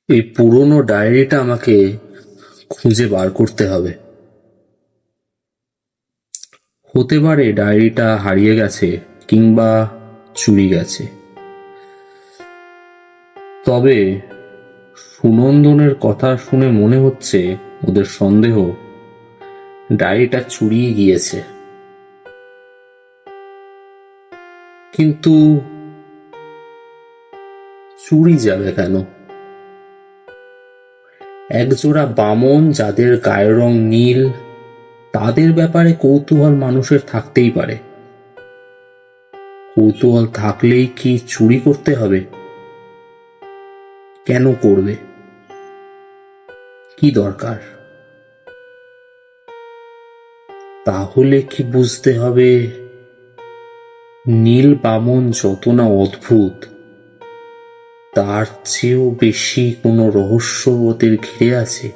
এই পুরনো ডায়েরিটা আমাকে খুঁজে বার করতে হবে। হতে পারে ডায়েরিটা হারিয়ে গেছে কিংবা চুরি গেছে। তবে সুনন্দনের কথা শুনে মনে হচ্ছে ওদের সন্দেহ ডায়েরিটা চুরিয়ে গিয়েছে। কিন্তু চুরি যাবে কেন? একজোড়া বামন যাদের গায়ের রং নীল, তাদের ব্যাপারে কৌতূহল মানুষের থাকতেই পারে। কৌতূহল থাকলেই কি চুরি করতে হবে? কেন করবে? কি দরকার? তাহলে কি বুঝতে হবে নীল বামন যত না অদ্ভুত, তার চেয়েও বেশি কোনো রহস্য ওদের ঘিরে আছে।